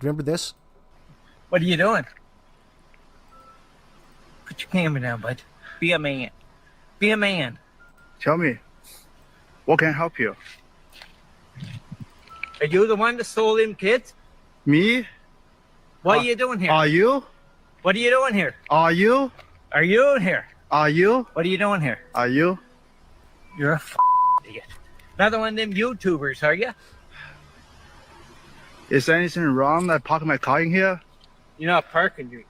Remember this? What are you doing? Put your camera down, bud. Be a man. Be a man. Tell me, what can I help you? Are you the one that stole them kids? Me? What are you doing here? Are you? What are you doing here? Are you? Are you in here? Are you? What are you doing here? Are you? You're a idiot. Another one of them YouTubers, are you? Is there anything wrong that I park my car in here? You're not parking, you're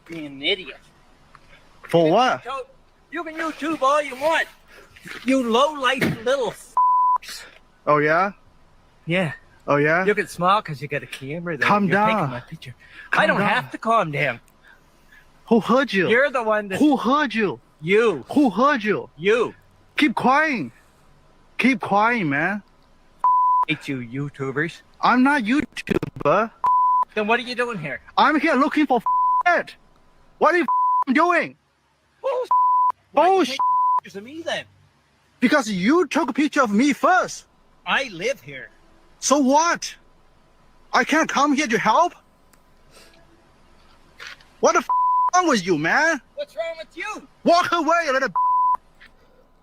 being an idiot. For what? You can YouTube all you want. You low-life little Oh yeah? Yeah. Oh yeah? You can smile because you got a camera there. Calm You're down. taking my picture. I don't have to calm down. Who heard you? You're the one that... Who heard you? You. Who heard you? You. Keep crying. Keep crying, man. Hate you, YouTubers. I'm not YouTuber. Then what are you doing here? I'm here looking for it. What are you doing? Oh, Oh, take pictures of me then? because you took a picture of me first. I live here. So what? I can't come here to help? What the wrong with you, man? What's wrong with you? Walk away, little.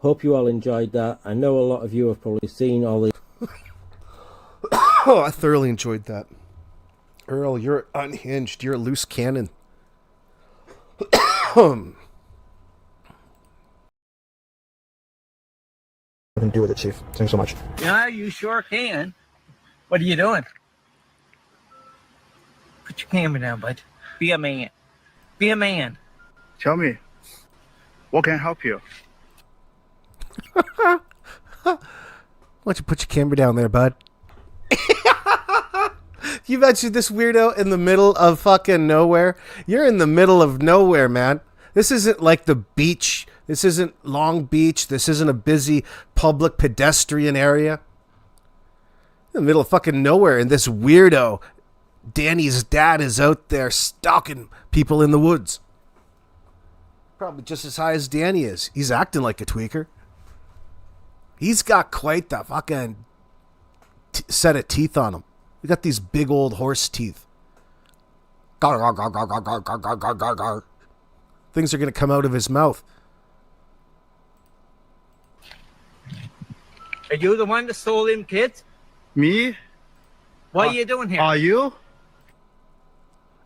Hope you all enjoyed that. I know a lot of you have probably seen all the... Oh, I thoroughly enjoyed that. Earl, you're unhinged. You're a loose cannon. Nothing to do with it, Chief. Thanks so much. Yeah, you sure can. What are you doing? Put your camera down, bud. Be a man. Be a man. Tell me, what can I help you? Why don't you put your camera down there, bud? You mentioned this weirdo in the middle of fucking nowhere. You're in the middle of nowhere, man. This isn't like the beach. This isn't Long Beach. This isn't a busy public pedestrian area. In the middle of fucking nowhere, and this weirdo, Danny's dad, is out there stalking people in the woods. Probably just as high as Danny is. He's acting like a tweaker. He's got quite the fucking set of teeth on him. We got these big old horse teeth. Gar, gar, gar, gar, gar, gar, gar, gar, gar, gar, gar. Things are going to come out of his mouth. Are you the one that stole them kids? Me? What are you doing here? Are you?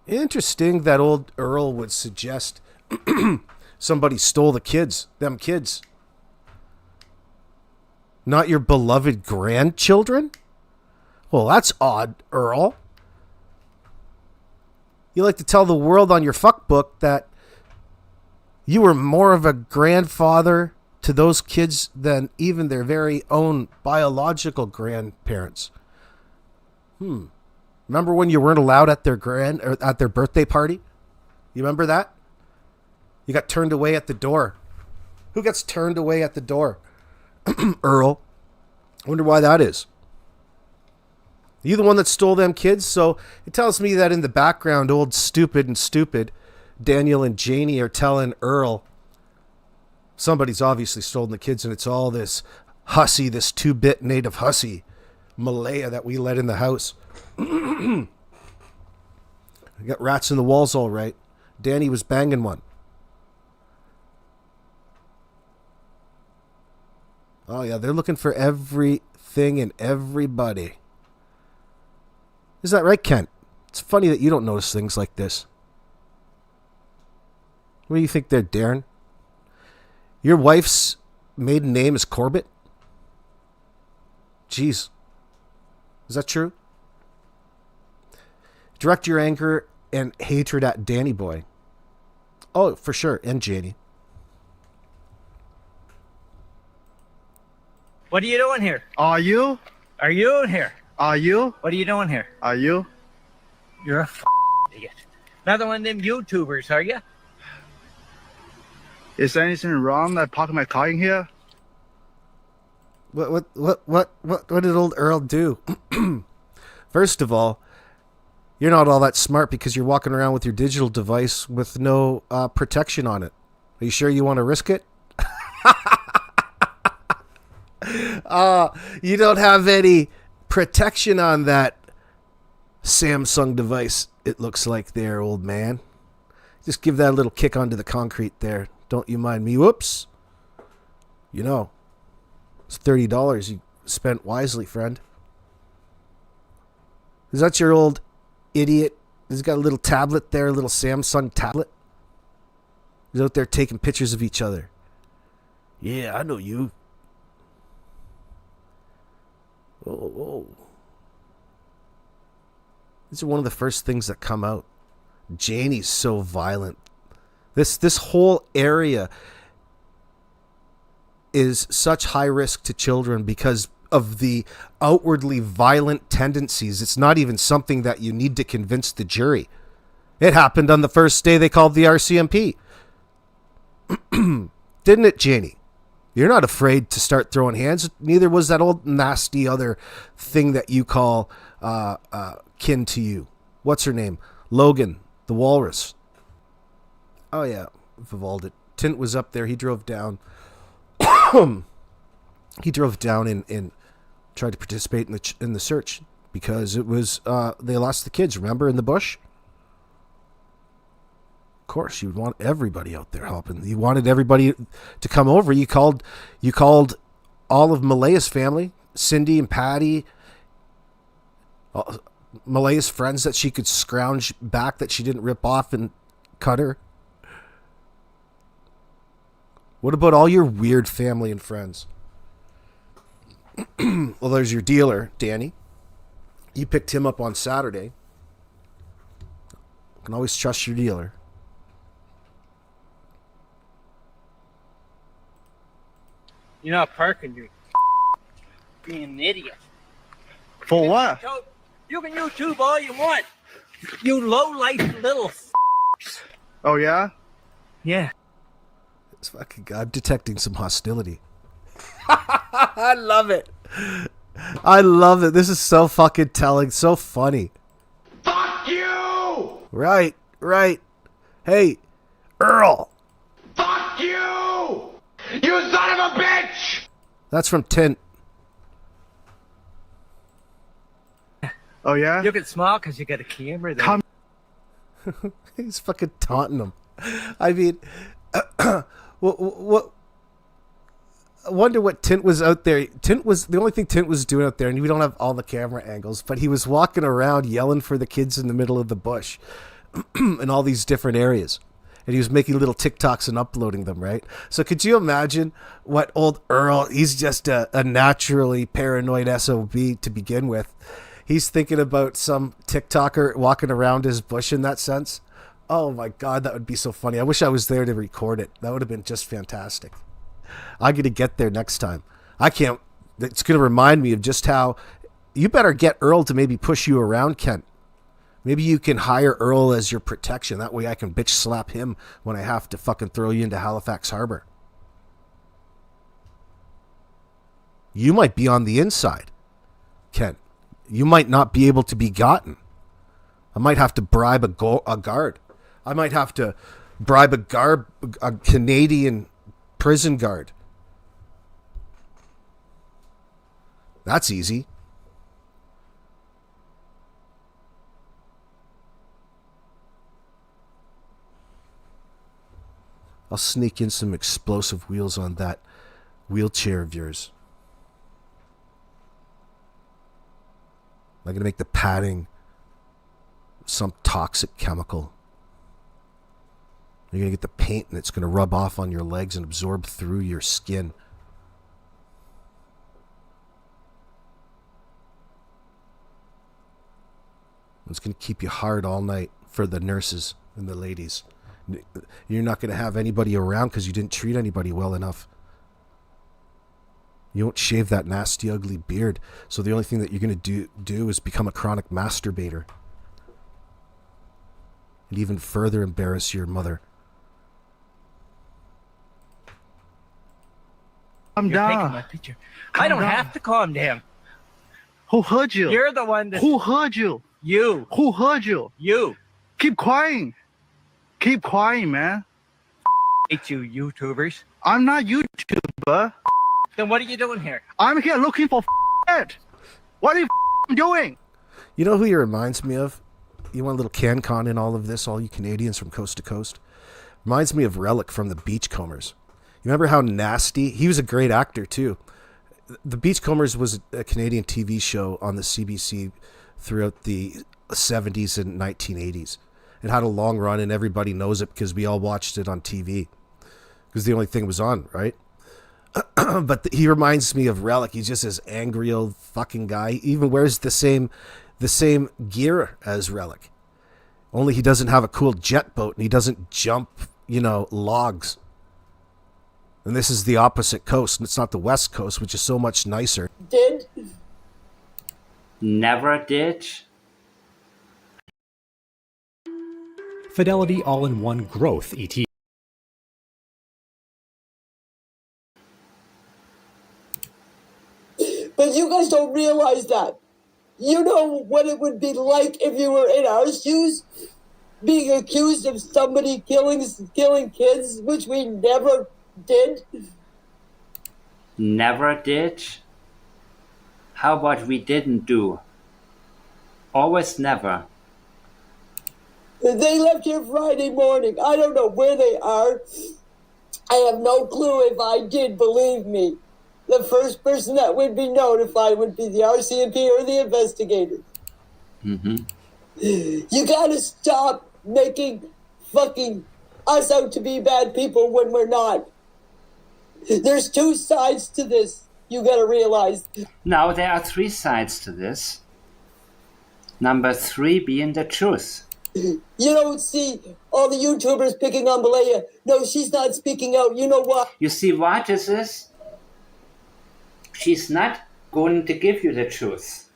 Interesting that old Earl would suggest somebody stole the kids, them kids. Not your beloved grandchildren? Well, that's odd, Earl. You like to tell the world on your fuck book that you were more of a grandfather to those kids than even their very own biological grandparents. Remember when you weren't allowed at their at their birthday party? You remember that? You got turned away at the door. Who gets turned away at the door? Earl. I wonder why that is. You the one that stole them kids? So it tells me that in the background, old stupid Daniel and Janie are telling Earl somebody's obviously stolen the kids, and it's all this Hussy, this 2-bit native Hussy, Malaya, that we let in the house. We got rats in the walls, all right. Danny was banging one. Oh yeah, they're looking for everything and everybody. Is that right, Kent? It's funny that you don't notice things like this. What do you think there, Darren? Your wife's maiden name is Corbett? Jeez. Is that true? Direct your anger and hatred at Danny Boy. Oh, for sure. And Janie. What are you doing here? Are you? Are you in here? Are you? What are you doing here? Are you? You're a idiot. Another one of them YouTubers, are you? Is there anything wrong that I park my car in here? What did old Earl do? First of all, you're not all that smart because you're walking around with your digital device with no protection on it. Are you sure you want to risk it? You don't have any protection on that Samsung device, it looks like there, old man. Just give that a little kick onto the concrete there. Don't you mind me. Whoops. You know, it's $30 you spent wisely, friend. Is that your old idiot? He's got a little tablet there, a little Samsung tablet. He's out there taking pictures of each other. Yeah, I know you. Oh. These are one of the first things that come out. Janie's so violent. This whole area is such high risk to children because of the outwardly violent tendencies. It's not even something that you need to convince the jury. It happened on the first day they called the RCMP. Didn't it, Janie? You're not afraid to start throwing hands. Neither was that old nasty other thing that you call kin to you. What's her name? Logan, the walrus. Oh, yeah. Vivaldi. Tint was up there. He drove down. He drove down and tried to participate in the search because it was they lost the kids. Remember, in the bush. Of course, you would want everybody out there helping. You wanted everybody to come over. You called all of Malaya's family, Cindy and Patty, Malaya's friends that she could scrounge back that she didn't rip off and cut her. What about all your weird family and friends? Well, there's your dealer, Danny. You picked him up on Saturday. You can always trust your dealer. You're not parking, you're being an idiot. For what? You can YouTube all you want. You low-life little Oh, yeah? Yeah. It's fucking God. I'm detecting some hostility. I love it. I love it. This is so fucking telling. So funny. Fuck you! Right. Hey, Earl. Fuck you! You son of a bitch! That's from Tint. Oh, yeah? You can smile because you got a camera there. Come- He's fucking taunting him. I mean, what? I wonder what Tint was out there. Tint was the only thing Tint was doing out there, and we don't have all the camera angles, but he was walking around yelling for the kids in the middle of the bush in all these different areas. And he was making little TikToks and uploading them, right? So could you imagine what old Earl, he's just a naturally paranoid SOB to begin with. He's thinking about some TikToker walking around his bush in that sense. Oh my God, that would be so funny. I wish I was there to record it. That would have been just fantastic. I'm going to get there next time. I can't. It's going to remind me of just how you better get Earl to maybe push you around, Kent. Maybe you can hire Earl as your protection. That way I can bitch slap him when I have to fucking throw you into Halifax Harbor. You might be on the inside, Kent. You might not be able to be gotten. I might have to bribe a guard. I might have to bribe a Canadian prison guard. That's easy. I'll sneak in some explosive wheels on that wheelchair of yours. I'm going to make the padding some toxic chemical. You're going to get the paint and it's going to rub off on your legs and absorb through your skin. It's going to keep you hard all night for the nurses and the ladies. You're not going to have anybody around because you didn't treat anybody well enough. You won't shave that nasty, ugly beard. So the only thing that you're going to do is become a chronic masturbator. And even further embarrass your mother. Calm You're taking down. my picture. Calm I don't down. have to calm down. Who heard you? You're the one that... Who heard you? You. Who heard you? You. Keep crying. Keep crying, man. Hate you, YouTubers. I'm not YouTuber. Then what are you doing here? I'm here looking for it. What are you doing? You know who he reminds me of? You want a little CanCon in all of this, all you Canadians from coast to coast? Reminds me of Relic from the Beachcombers. You remember how nasty? He was a great actor, too. The Beachcombers was a Canadian TV show on the CBC throughout the 70s and 1980s. It had a long run, and everybody knows it because we all watched it on TV. Because the only thing was on, right? But he reminds me of Relic. He's just this angry old fucking guy. He even wears the same gear as Relic. Only he doesn't have a cool jet boat, and he doesn't jump, logs. And this is the opposite coast, and it's not the West Coast, which is so much nicer. Did? Never did. Fidelity all-in-one growth ET. But you guys don't realize that. You know what it would be like if you were in our shoes, being accused of somebody killing kids, which we never did? Never did. How about we didn't do? Always never. They left here Friday morning. I don't know where they are. I have no clue if I did, believe me. The first person that would be notified would be the RCMP or the investigators. Mm-hmm. You gotta stop making fucking us out to be bad people when we're not. There's two sides to this. You gotta realize. Now there are three sides to this. Number 3 being the truth. You don't see all the YouTubers picking on Malaya. No, she's not speaking out. You know what? You see what this is? She's not going to give you the truth.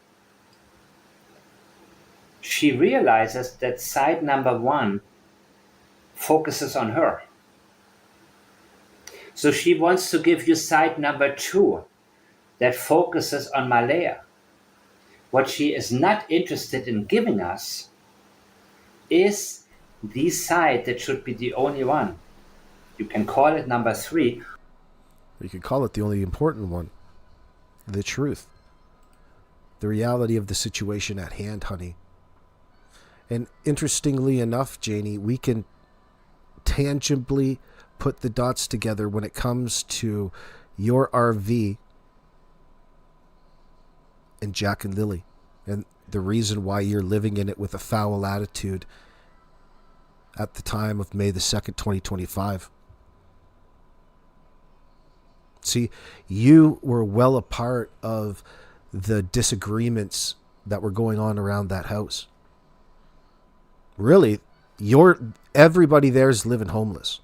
She realizes that side number 1 focuses on her. So she wants to give you side number 2 that focuses on Malaya. What she is not interested in giving us is the side that should be the only one. You can call it number 3. You could call it the only important one. The truth. The reality of the situation at hand, honey. And interestingly enough, Janie, we can tangibly put the dots together when it comes to your RV and Jack and Lily, and the reason why you're living in it with a foul attitude at the time of May the 2nd, 2025. See, you were well a part of the disagreements that were going on around that house. Really, everybody there's living homeless.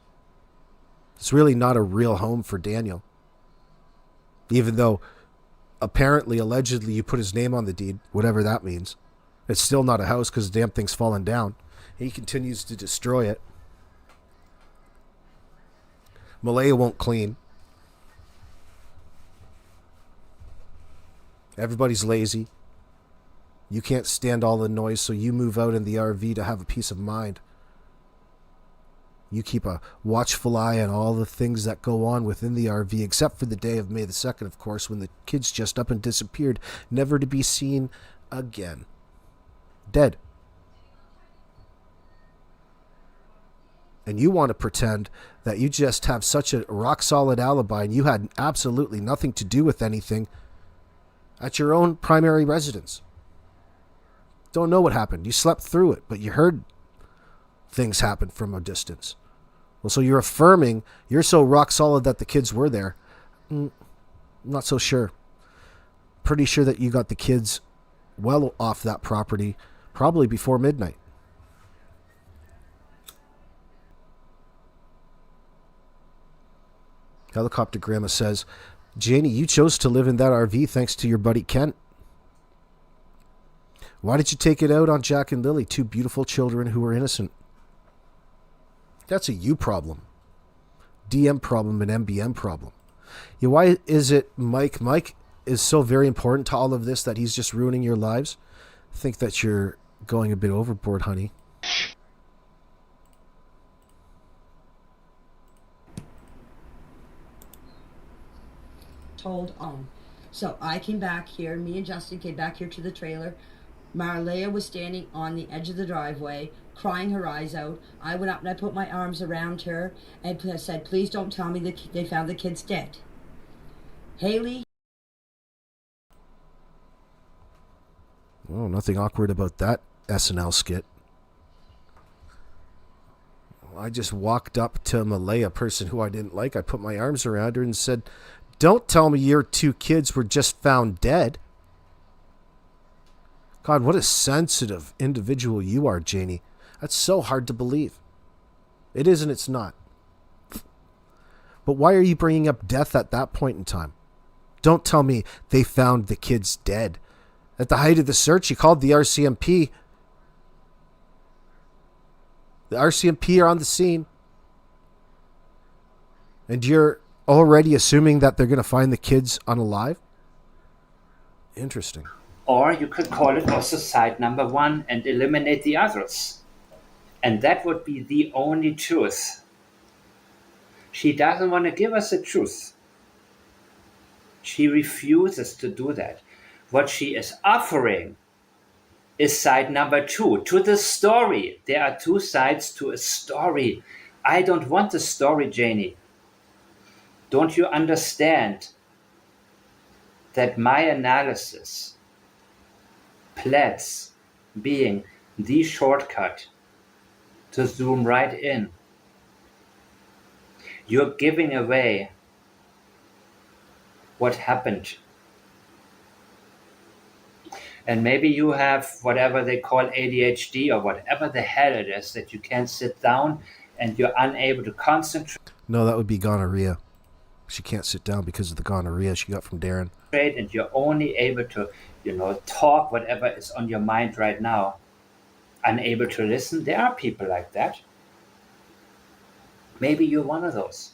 It's really not a real home for Daniel. Even though apparently, allegedly, you put his name on the deed, whatever that means. It's still not a house because the damn thing's fallen down. He continues to destroy it. Malaya won't clean. Everybody's lazy. You can't stand all the noise, so you move out in the RV to have a peace of mind. You keep a watchful eye on all the things that go on within the RV, except for the day of May the 2nd, of course, when the kids just up and disappeared, never to be seen again. Dead. And you want to pretend that you just have such a rock-solid alibi and you had absolutely nothing to do with anything at your own primary residence. Don't know what happened. You slept through it, but you heard things happen from a distance. Well, so you're affirming you're so rock solid that the kids were there. I'm not so sure. Pretty sure that you got the kids well off that property probably before midnight. Helicopter Grandma says, Janie, you chose to live in that RV thanks to your buddy Kent. Why did you take it out on Jack and Lily, two beautiful children who were innocent? That's a you problem. DM problem and MBM problem. Yeah, why is it Mike is so very important to all of this that he's just ruining your lives? I think that you're going a bit overboard, honey. Told on. So I came back here, me and Justin came back here to the trailer. Malaya was standing on the edge of the driveway, crying her eyes out. I went up and I put my arms around her and I said, please don't tell me that they found the kids dead. Haley. Oh, nothing awkward about that SNL skit. I just walked up to Malaya, a person who I didn't like. I put my arms around her and said, don't tell me your 2 kids were just found dead. God, what a sensitive individual you are, Janie. That's so hard to believe. It is and it's not. But why are you bringing up death at that point in time? Don't tell me they found the kids dead. At the height of the search, you called the RCMP. The RCMP are on the scene. And you're already assuming that they're going to find the kids unalive? Interesting. Or you could call it also side number 1 and eliminate the others. And that would be the only truth. She doesn't want to give us the truth. She refuses to do that. What she is offering is side number 2 to the story. There are 2 sides to a story. I don't want the story, Janie. Don't you understand that my analysis pleads being the shortcut to zoom right in? You're giving away what happened. And maybe you have whatever they call ADHD or whatever the hell it is, that you can't sit down and you're unable to concentrate. No, that would be gonorrhea. She can't sit down because of the gonorrhea she got from Darren. And you're only able to, talk whatever is on your mind right now. Unable to listen. There are people like that. Maybe you're one of those.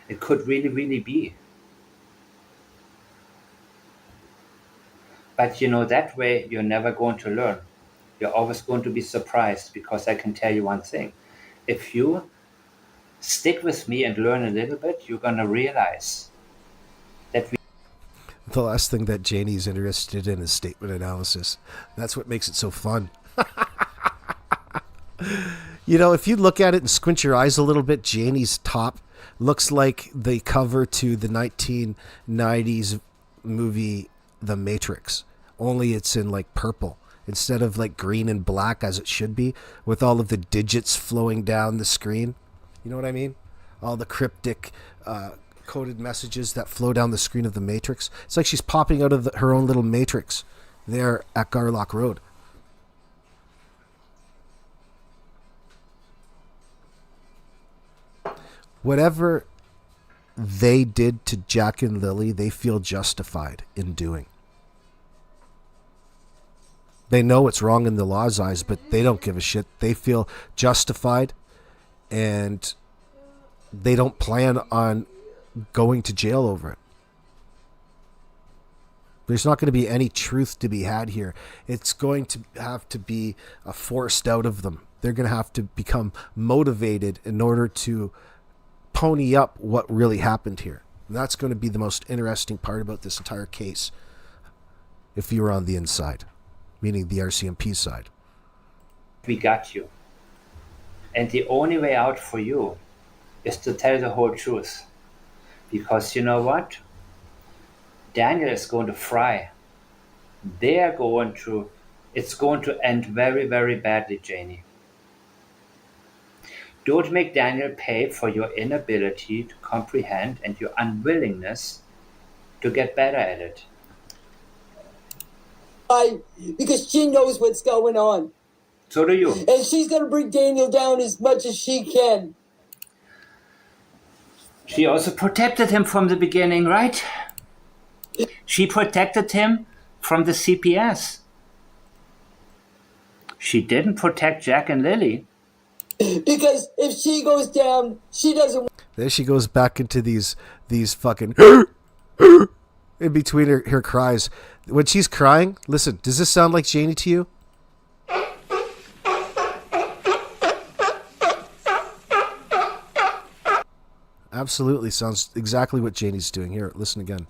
It could really, really be. But that way you're never going to learn. You're always going to be surprised, because I can tell you one thing. If you stick with me and learn a little bit, you're going to realize that the last thing that Janie's interested in is statement analysis. That's what makes it so fun. If you look at it and squint your eyes a little bit, Janie's top looks like the cover to the 1990s movie The Matrix, only it's in like purple instead of like green and black as it should be, with all of the digits flowing down the screen. You know what I mean? All the cryptic coded messages that flow down the screen of the Matrix. It's like she's popping out of her own little Matrix there at Garlock Road. Whatever they did to Jack and Lily, they feel justified in doing. They know it's wrong in the law's eyes, but they don't give a shit. They feel justified, and they don't plan on going to jail over it. There's not going to be any truth to be had here. It's going to have to be forced out of them. They're going to have to become motivated in order to pony up what really happened here. And that's going to be the most interesting part about this entire case, if you were on the inside, meaning the RCMP side. We got you. And the only way out for you is to tell the whole truth. Because you know what? Daniel is going to fry. It's going to end very, very badly, Janie. Don't make Daniel pay for your inability to comprehend and your unwillingness to get better at it. Because she knows what's going on. So do you. And she's going to bring Daniel down as much as she can. She also protected him from the beginning, right? She protected him from the CPS. She didn't protect Jack and Lily. Because if she goes down, she doesn't... There she goes back into these fucking... in between her cries. When she's crying, listen, does this sound like Janie to you? Absolutely sounds exactly what Janie's doing. Here, listen again.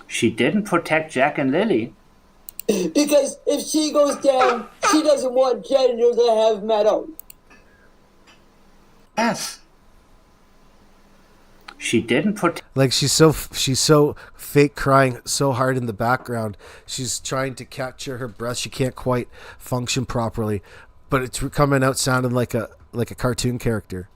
She didn't protect Jack and Lily. Because if she goes down, she doesn't want Gender to have Meadow. Yes. She didn't put. Like she's so fake crying so hard in the background. She's trying to capture her breath. She can't quite function properly, but it's coming out sounding like a cartoon character.